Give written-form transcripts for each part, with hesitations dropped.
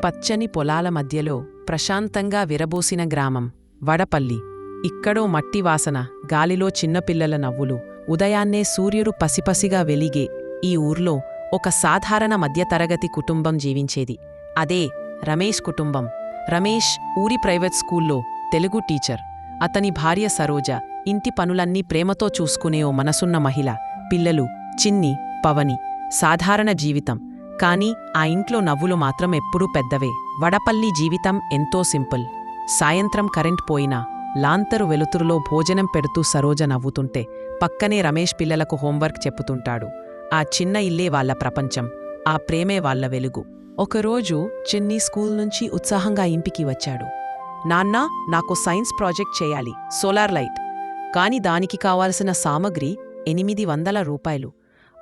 పచ్చని పొలాల మధ్యలో ప్రశాంతంగా విరబూసిన గ్రామం వడపల్లి. ఇక్కడో మట్టివాసన, గాలిలో చిన్నపిల్లల నవ్వులు. ఉదయాన్నే సూర్యుడు పసిపసిగా వెలిగే ఈ ఊర్లో ఒక సాధారణ మధ్యతరగతి కుటుంబం జీవించేది. అదే రమేష్ కుటుంబం. రమేష్ ఊరి ప్రైవేట్ స్కూల్లో తెలుగు టీచర్. అతని భార్య సరోజ ఇంటి పనులన్నీ ప్రేమతో చూసుకునే ఓ మనసున్న మహిళ. పిల్లలు చిన్ని, పవని. సాధారణ జీవితం. కాని ఆ ఇంట్లో నవ్వులు మాత్రం ఎప్పుడూ పెద్దవే. వడపల్లి జీవితం ఎంతో సింపుల్. సాయంత్రం కరెంట్ పోయినా లాంతరు వెలుతురులో భోజనం పెడుతూ సరోజ నవ్వుతుంటే పక్కనే రమేష్ పిల్లలకు హోంవర్క్ చెప్పుతుంటాడు. ఆ చిన్న ఇల్లే వాళ్ల ప్రపంచం. ఆ ప్రేమే వాళ్ల వెలుగు. ఒకరోజు చిన్ని స్కూల్ నుంచి ఉత్సాహంగా ఇంటికి వచ్చాడు. నాన్నా, నాకు సైన్స్ ప్రాజెక్ట్ చేయాలి, సోలార్ లైట్. కాని దానికి కావాల్సిన సామగ్రి 800 రూపాయలు.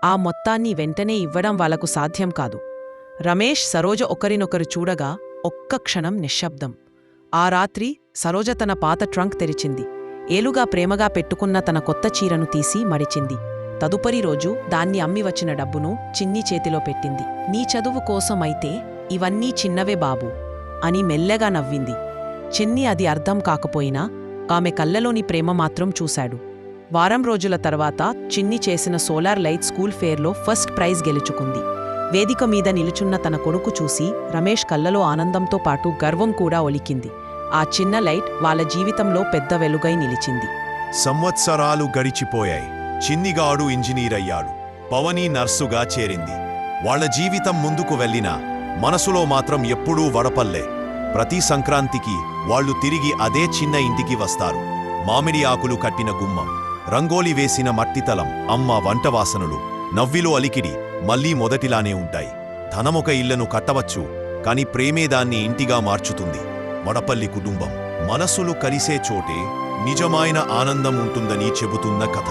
ఆ మొత్తాన్ని వెంటనే ఇవ్వడం వాళ్లకు సాధ్యం కాదు. రమేష్, సరోజ ఒకరినొకరు చూడగా ఒక్క క్షణం నిశ్శబ్దం. ఆ రాత్రి సరోజ తన పాత ట్రంక్ తెరిచింది. ఏలుగా ప్రేమగా పెట్టుకున్న తన కొత్త చీరను తీసి మడిచింది. తదుపరి రోజు దాన్ని అమ్మి వచ్చిన డబ్బును చిన్ని చేతిలో పెట్టింది. నీ చదువు కోసమైతే ఇవన్నీ చిన్నవే బాబూ అని మెల్లగా నవ్వింది. చిన్ని అది అర్థం కాకపోయినా ఆమె కళ్ళలోని ప్రేమ మాత్రం చూశాడు. వారం రోజుల తర్వాత చిన్ని చేసిన సోలార్ లైట్ స్కూల్ ఫేర్లో ఫస్ట్ ప్రైజ్ గెలుచుకుంది. వేదిక మీద నిలుచున్న తన కొడుకు చూసి రమేష్ కళ్ళలో ఆనందంతో పాటు గర్వం కూడా ఒలికింది. ఆ చిన్న లైట్ వాళ్ళ జీవితంలో పెద్ద వెలుగై నిలిచింది. సంవత్సరాలు గడిచిపోయాయి. చిన్నిగాడు ఇంజనీర్ అయ్యాడు. పవని నర్సుగా చేరింది. వాళ్ల జీవితం ముందుకు వెళ్ళినా మనసులో మాత్రం ఎప్పుడూ వడపల్లే. ప్రతి సంక్రాంతికి వాళ్లు తిరిగి అదే చిన్న ఇంటికి వస్తారు. మామిడి ఆకులు కట్టిన గుమ్మం, రంగోలి వేసిన మట్టితలం, అమ్మ వంటవాసనలు, నవ్విలో అలికిడి మళ్లీ మొదటిలానే ఉంటాయి. ధనమొక ఇళ్లను కట్టవచ్చు, కాని ప్రేమే దాన్ని ఇంటిగా మార్చుతుంది. వడపల్లి కుటుంబం మనసులు కలిసే చోటే నిజమైన ఆనందం ఉంటుందని చెబుతున్న కథ.